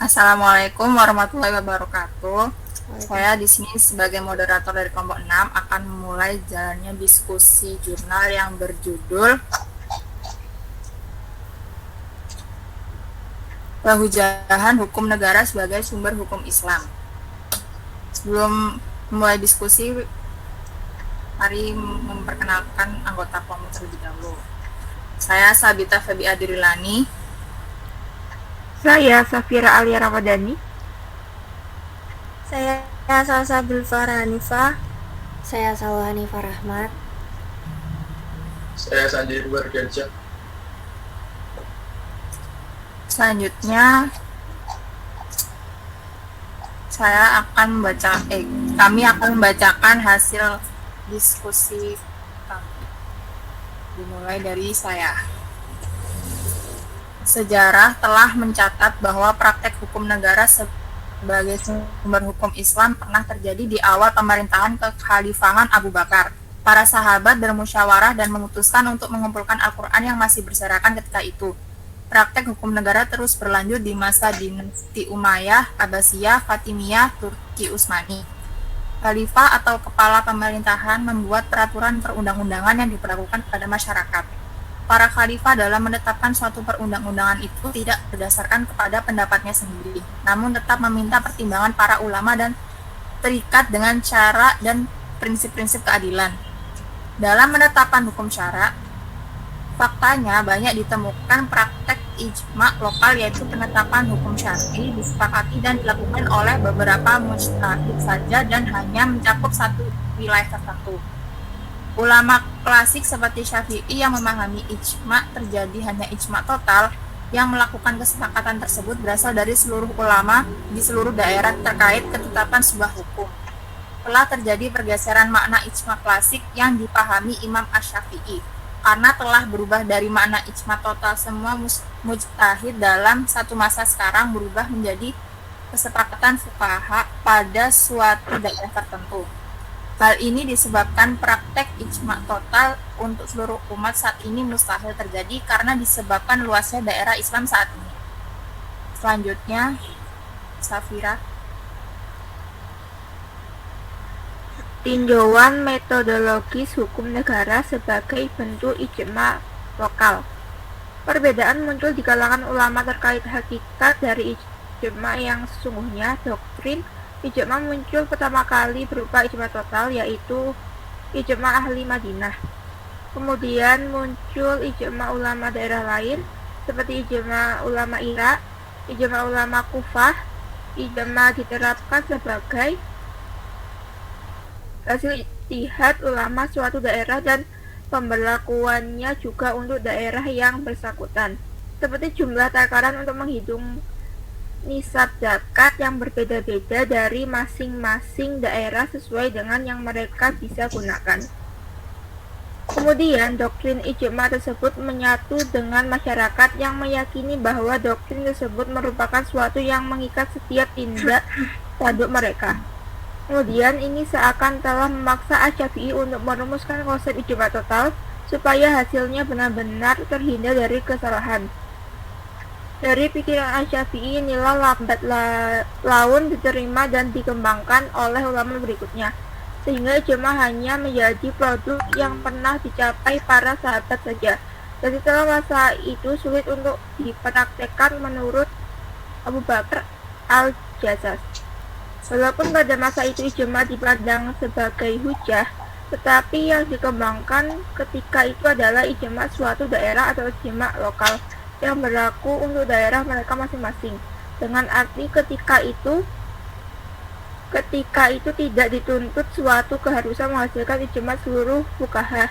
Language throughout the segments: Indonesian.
Assalamualaikum warahmatullahi wabarakatuh. Saya Waalaikumsalam. di sini sebagai moderator dari kelompok 6 akan memulai jalannya diskusi jurnal yang berjudul Perhujahan Hukum Negara sebagai Sumber Hukum Islam. Sebelum memulai diskusi, mari memperkenalkan anggota kelompok terlebih dahulu. Saya Sabita Febi Adirilani. Saya Safira Alia Ramadhani. Saya Salsa Bilfara Hanifah. Saya Salwa Hanifah Rahmat. Saya Sanjay Wargaja. Selanjutnya kami akan membacakan hasil diskusi kami. Dimulai dari saya. Sejarah telah mencatat bahwa praktek hukum negara sebagai sumber hukum Islam pernah terjadi di awal pemerintahan kekhalifahan Abu Bakar. Para sahabat bermusyawarah dan memutuskan untuk mengumpulkan Al-Quran yang masih berserakan ketika itu. Praktek hukum negara terus berlanjut di masa dinasti Umayyah, Abbasiyah, Fatimiyah, Turki Utsmani. Khalifah atau kepala pemerintahan membuat peraturan perundang-undangan yang diberlakukan kepada masyarakat. Para khalifah dalam menetapkan suatu perundang-undangan itu tidak berdasarkan kepada pendapatnya sendiri, namun tetap meminta pertimbangan para ulama dan terikat dengan cara dan prinsip-prinsip keadilan. Dalam menetapkan hukum syara, faktanya banyak ditemukan praktek ijma lokal, yaitu penetapan hukum syar'i disepakati dan dilakukan oleh beberapa mujtahid saja dan hanya mencakup satu wilayah tertentu. Ulama klasik seperti Syafi'i yang memahami ijma terjadi hanya ijma total yang melakukan kesepakatan tersebut berasal dari seluruh ulama di seluruh daerah terkait ketetapan sebuah hukum. Telah terjadi pergeseran makna ijma klasik yang dipahami Imam Asy-Syafi'i karena telah berubah dari makna ijma total semua mujtahid dalam satu masa sekarang berubah menjadi kesepakatan fuqaha pada suatu daerah tertentu. Hal ini disebabkan praktek ijma total untuk seluruh umat saat ini mustahil terjadi karena disebabkan luasnya daerah Islam saat ini. Selanjutnya, Safira. Tinjauan metodologis hukum negara sebagai bentuk ijma lokal. Perbedaan muncul di kalangan ulama terkait hakikat dari ijma yang sesungguhnya. Doktrin ijma muncul pertama kali berupa ijma total, yaitu ijma ahli Madinah. Kemudian muncul ijma ulama daerah lain seperti ijma ulama Irak, ijma ulama Kufah. Ijma diterapkan sebagai hasil ijtihad ulama suatu daerah dan pemberlakuannya juga untuk daerah yang bersangkutan, seperti jumlah takaran untuk menghitung nisab zakat yang berbeda-beda dari masing-masing daerah sesuai dengan yang mereka bisa gunakan. Kemudian doktrin ijma tersebut menyatu dengan masyarakat yang meyakini bahwa doktrin tersebut merupakan suatu yang mengikat setiap tindak tanduk mereka. Kemudian ini seakan telah memaksa Asy-Syafi'i untuk merumuskan konsep ijma total supaya hasilnya benar-benar terhindar dari kesalahan. Dari pikiran Asy-Syafi'i inilah lambat laun diterima dan dikembangkan oleh ulama berikutnya, sehingga ijma hanya menjadi produk yang pernah dicapai para sahabat saja. Dan setelah masa itu sulit untuk dipraktekkan menurut Abu Bakar Al-Jassas. Walaupun pada masa itu ijma dipandang sebagai hujah, tetapi yang dikembangkan ketika itu adalah ijma suatu daerah atau ijma lokal yang berlaku untuk daerah mereka masing-masing. Dengan arti ketika itu tidak dituntut suatu keharusan menghasilkan ijma seluruh fuqaha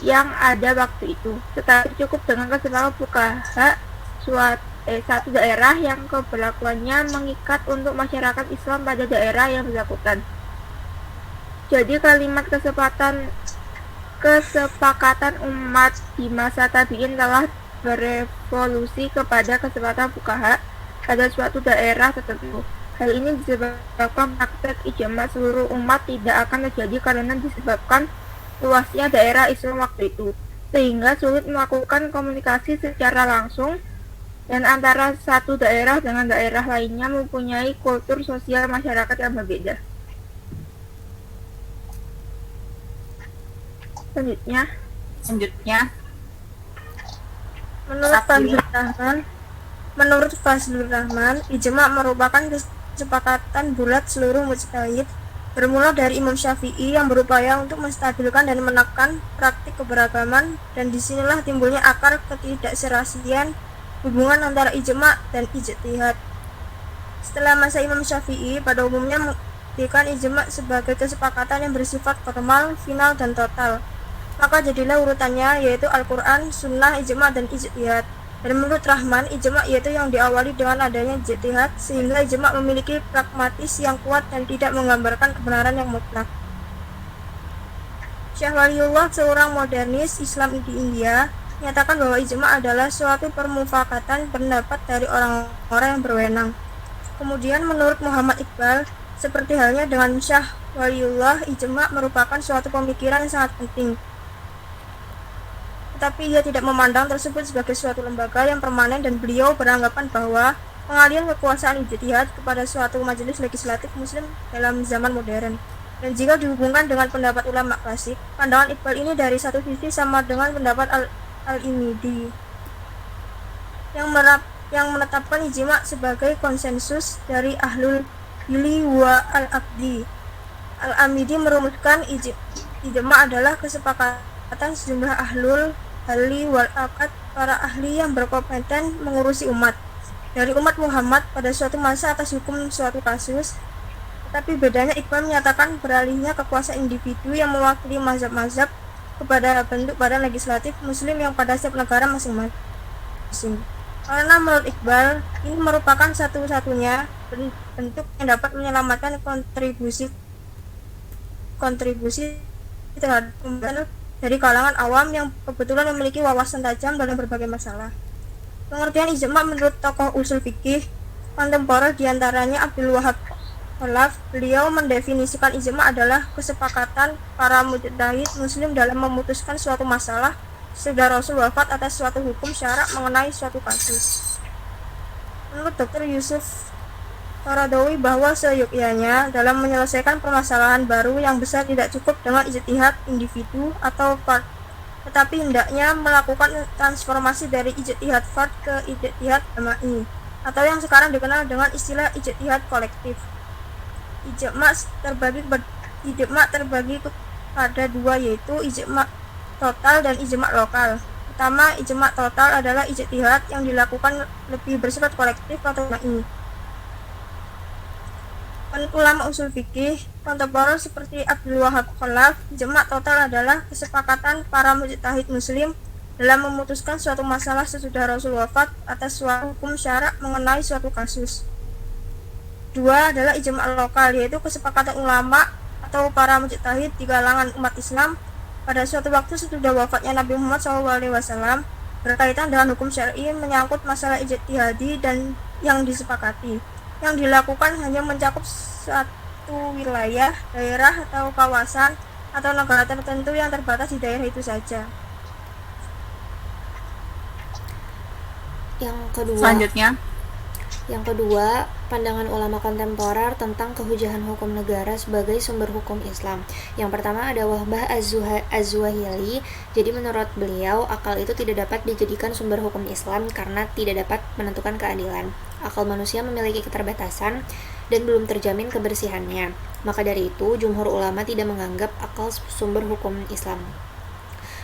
yang ada waktu itu, tetapi cukup dengan kesepakatan fuqaha satu daerah yang keberlakuannya mengikat untuk masyarakat Islam pada daerah yang bersangkutan. Jadi kalimat kesepakatan umat di masa tabi'in telah berevolusi kepada kesepakatan fuqaha pada suatu daerah tertentu. Hal ini disebabkan praktek ijma seluruh umat tidak akan terjadi karena disebabkan luasnya daerah Islam waktu itu, sehingga sulit melakukan komunikasi secara langsung dan antara satu daerah dengan daerah lainnya mempunyai kultur sosial masyarakat yang berbeda. Selanjutnya, Menurut Fazlur Rahman, ijma merupakan kesepakatan bulat seluruh mujtahid bermula dari Imam Syafi'i yang berupaya untuk menstabilkan dan menekan praktik keberagaman, dan disinilah timbulnya akar ketidakserasian hubungan antara ijma dan ijtihad. Setelah masa Imam Syafi'i, pada umumnya menjadikan ijma sebagai kesepakatan yang bersifat formal, final, dan total. Maka jadilah urutannya, yaitu Al-Quran, Sunnah, ijma, dan ijtihad. Dan menurut Rahman, ijma yaitu yang diawali dengan adanya ijtihad, sehingga ijma memiliki pragmatis yang kuat dan tidak menggambarkan kebenaran yang mutlak. Syekh Waliullah, seorang modernis Islam di India, menyatakan bahwa ijma adalah suatu permufakatan pendapat dari orang-orang yang berwenang. Kemudian menurut Muhammad Iqbal, seperti halnya dengan Syekh Waliullah, ijma merupakan suatu pemikiran yang sangat penting. Tetapi ia tidak memandang tersebut sebagai suatu lembaga yang permanen, dan beliau beranggapan bahwa pengalihan kekuasaan ijtihad kepada suatu majelis legislatif muslim dalam zaman modern. Dan jika dihubungkan dengan pendapat ulama klasik, pandangan Iqbal ini dari satu sisi sama dengan pendapat Al-Imidi yang menetapkan ijma sebagai konsensus dari ahlul hili wa al-aqdi. Al-Amidi merumuskan ijma adalah kesepakatan sejumlah ahlul hali wal aqd, para ahli yang berkompeten mengurusi umat dari umat Muhammad pada suatu masa atas hukum suatu kasus. Tetapi bedanya, Iqbal menyatakan beralihnya kekuasaan individu yang mewakili mazhab-mazhab kepada bentuk badan legislatif muslim yang pada setiap negara masing-masing. Karena menurut Iqbal, ini merupakan satu-satunya bentuk yang dapat menyelamatkan kontribusi terhadap pembangunan dari kalangan awam yang kebetulan memiliki wawasan tajam dalam berbagai masalah. Pengertian ijma menurut tokoh usul fikih kontemporer diantaranya Abdul Wahab Khalaf, beliau mendefinisikan ijma adalah kesepakatan para mujtahid muslim dalam memutuskan suatu masalah sesudah Rasul wafat atas suatu hukum syarak mengenai suatu kasus. Menurut Dr. Yusuf Qaradawi, bahwa seyogyanya dalam menyelesaikan permasalahan baru yang besar tidak cukup dengan ijtihad individu atau fard, tetapi hendaknya melakukan transformasi dari ijtihad fard ke ijtihad jama'i, atau yang sekarang dikenal dengan istilah ijtihad kolektif. Ijma terbagi pada dua, yaitu ijma total dan ijma lokal. Pertama, ijma total adalah ijtihad yang dilakukan lebih bersifat kolektif atau jama'i. Ulama usul fikih kontemporer seperti Abdul Wahab Khalaf, ijma total adalah kesepakatan para mujtahid muslim dalam memutuskan suatu masalah sesudah Rasul wafat atas suatu hukum syarak mengenai suatu kasus. Dua adalah ijma lokal, yaitu kesepakatan ulama atau para mujtahid di kalangan umat Islam pada suatu waktu sesudah wafatnya Nabi Muhammad SAW berkaitan dengan hukum syar'i menyangkut masalah ijtihadi dan yang disepakati, yang dilakukan hanya mencakup satu wilayah, daerah, atau kawasan atau negara tertentu yang terbatas di daerah itu saja. Yang kedua, pandangan ulama kontemporer tentang kehujahan hukum negara sebagai sumber hukum Islam. Yang pertama ada Wahbah Az-Zuhili. Jadi menurut beliau, akal itu tidak dapat dijadikan sumber hukum Islam karena tidak dapat menentukan keadilan. Akal manusia memiliki keterbatasan dan belum terjamin kebersihannya. Maka dari itu, jumhur ulama tidak menganggap akal sumber hukum Islam.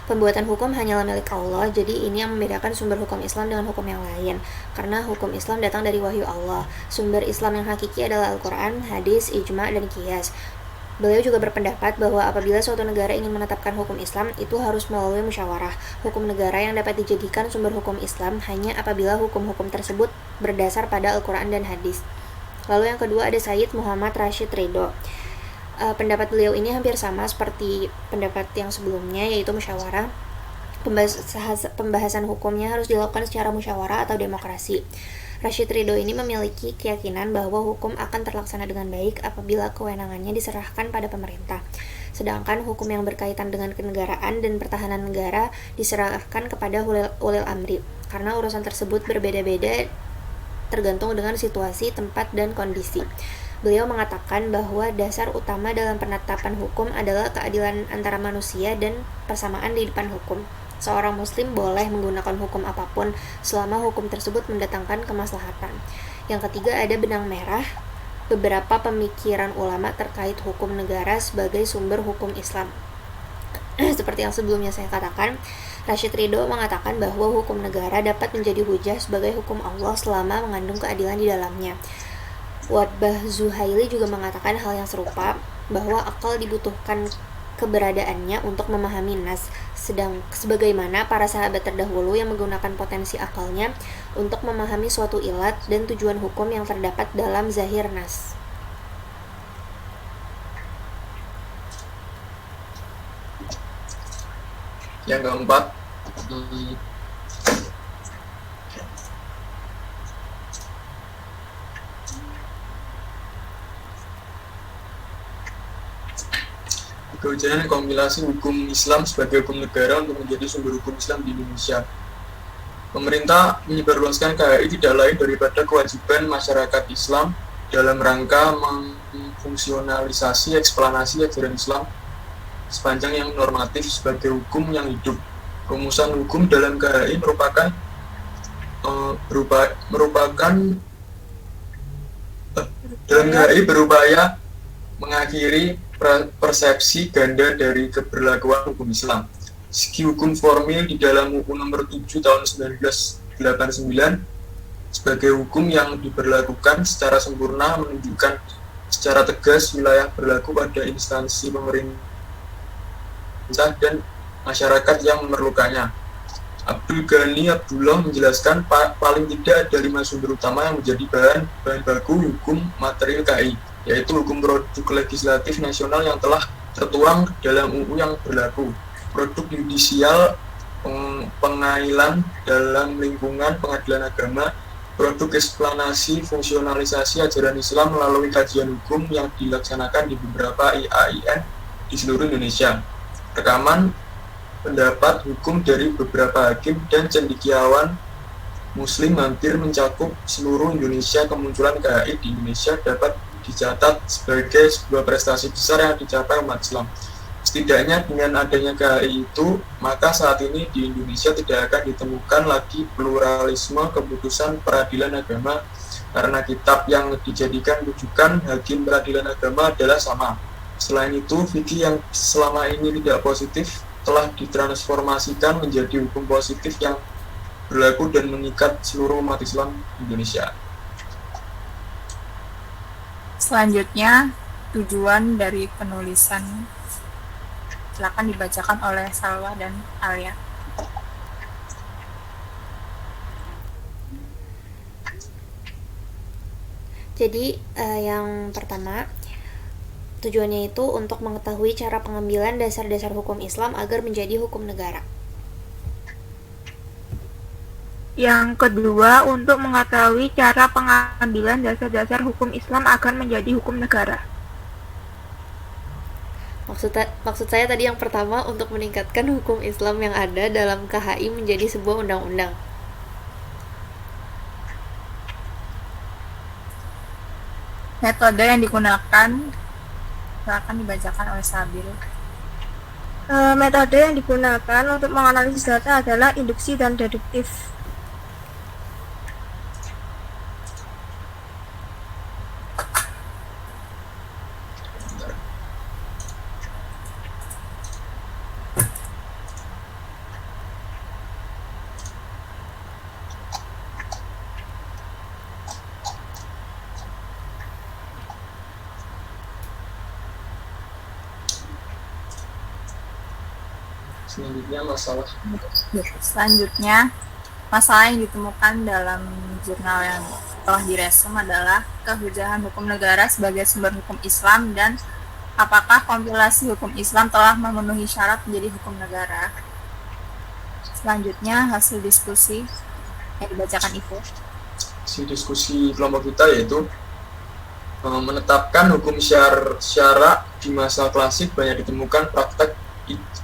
Pembuatan hukum hanyalah milik Allah, jadi ini yang membedakan sumber hukum Islam dengan hukum yang lain. Karena hukum Islam datang dari wahyu Allah. Sumber Islam yang hakiki adalah Al-Quran, hadis, ijma, dan qiyas. Beliau juga berpendapat bahwa apabila suatu negara ingin menetapkan hukum Islam, itu harus melalui musyawarah. Hukum negara yang dapat dijadikan sumber hukum Islam hanya apabila hukum-hukum tersebut berdasar pada Al-Quran dan hadis. Lalu yang kedua ada Sayyid Muhammad Rashid Ridho. Pendapat beliau ini hampir sama seperti pendapat yang sebelumnya, yaitu musyawarah. Pembahasan hukumnya harus dilakukan secara musyawarah atau demokrasi. Rashid Ridho ini memiliki keyakinan bahwa hukum akan terlaksana dengan baik apabila kewenangannya diserahkan pada pemerintah. sedangkan hukum yang berkaitan dengan kenegaraan dan pertahanan negara diserahkan kepada ulil amri, karena urusan tersebut berbeda-beda tergantung dengan situasi, tempat, dan kondisi. Beliau mengatakan bahwa dasar utama dalam penetapan hukum adalah keadilan antara manusia dan persamaan di depan hukum. Seorang muslim boleh menggunakan hukum apapun selama hukum tersebut mendatangkan kemaslahatan. Yang ketiga, ada benang merah beberapa pemikiran ulama terkait hukum negara sebagai sumber hukum Islam. Seperti yang sebelumnya saya katakan, Rashid Ridho mengatakan bahwa hukum negara dapat menjadi hujah sebagai hukum Allah selama mengandung keadilan di dalamnya. Wabah Zuhaili juga mengatakan hal yang serupa, bahwa akal dibutuhkan keberadaannya untuk memahami nas, sebagaimana para sahabat terdahulu yang menggunakan potensi akalnya untuk memahami suatu ilat dan tujuan hukum yang terdapat dalam zahir nas. Yang keempat, kehujanan kompilasi hukum Islam sebagai hukum negara untuk menjadi sumber hukum Islam di Indonesia. Pemerintah menyebarluaskan KHI tidak lain daripada kewajiban masyarakat Islam dalam rangka memfungsionalisasi eksplanasi ajaran Islam sepanjang yang normatif sebagai hukum yang hidup. Rumusan hukum dalam KHI berupaya mengakhiri persepsi ganda dari keberlakuan hukum Islam. Segi hukum formil di dalam UU nomor 7 tahun 1989 sebagai hukum yang diberlakukan secara sempurna menunjukkan secara tegas wilayah berlaku pada instansi pemerintah dan masyarakat yang memerlukannya. Abdul Ghani Abdullah menjelaskan paling tidak ada 5 sumber utama yang menjadi bahan baku hukum material KHI, yaitu hukum produk legislatif nasional yang telah tertuang dalam UU yang berlaku, produk yudisial pengailan dalam lingkungan pengadilan agama, produk eksplanasi fungsionalisasi ajaran Islam melalui kajian hukum yang dilaksanakan di beberapa IAIN di seluruh Indonesia, rekaman pendapat hukum dari beberapa hakim dan cendekiawan Muslim hampir mencakup seluruh Indonesia. Kemunculan KHI di Indonesia dapat dicatat sebagai sebuah prestasi besar yang dicapai umat Islam. Setidaknya dengan adanya KHI itu, maka saat ini di Indonesia tidak akan ditemukan lagi pluralisme keputusan peradilan agama, karena kitab yang dijadikan rujukan hakim peradilan agama adalah sama. Selain itu, fikih yang selama ini tidak positif telah ditransformasikan menjadi hukum positif yang berlaku dan mengikat seluruh umat Islam Indonesia. Selanjutnya, tujuan dari penulisan. Silakan dibacakan oleh Salwa dan Alia. Jadi yang pertama, tujuannya itu untuk mengetahui cara pengambilan dasar-dasar hukum Islam agar menjadi hukum negara. Yang kedua, untuk mengetahui cara pengambilan dasar-dasar hukum Islam agar menjadi hukum negara. Maksud saya tadi yang pertama, untuk meningkatkan hukum Islam yang ada dalam KHI menjadi sebuah undang-undang. Metode yang digunakan, silakan dibacakan oleh Sabil. Metode yang digunakan untuk menganalisis data adalah induksi dan deduktif. Selanjutnya, masalah yang ditemukan dalam jurnal yang telah diresum adalah kehujahan hukum negara sebagai sumber hukum Islam dan apakah kompilasi hukum Islam telah memenuhi syarat menjadi hukum negara. Selanjutnya, hasil diskusi yang dibacakan Ibu. Hasil diskusi kelompok kita yaitu menetapkan hukum syara di masa klasik banyak ditemukan praktek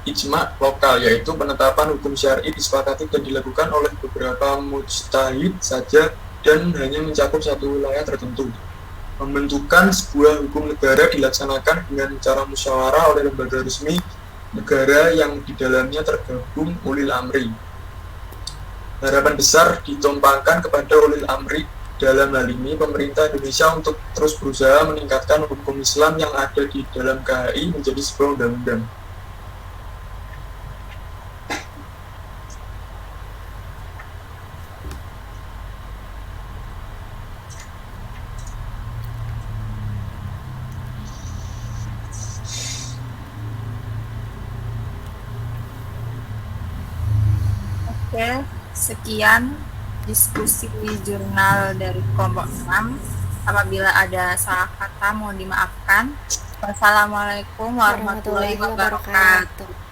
ijma lokal, yaitu penetapan hukum syar'i disepakati dan dilakukan oleh beberapa mujtahid saja dan hanya mencakup satu wilayah tertentu. Pembentukan sebuah hukum negara dilaksanakan dengan cara musyawarah oleh lembaga resmi negara yang di dalamnya tergabung ulil amri. Harapan besar ditumpangkan kepada ulil amri dalam hal ini pemerintah Indonesia untuk terus berusaha meningkatkan hukum Islam yang ada di dalam KHI menjadi sebuah undang-undang. Oke, sekian diskusi jurnal dari kelompok 6. Apabila ada salah kata mohon dimaafkan. Wassalamualaikum warahmatullahi wabarakatuh.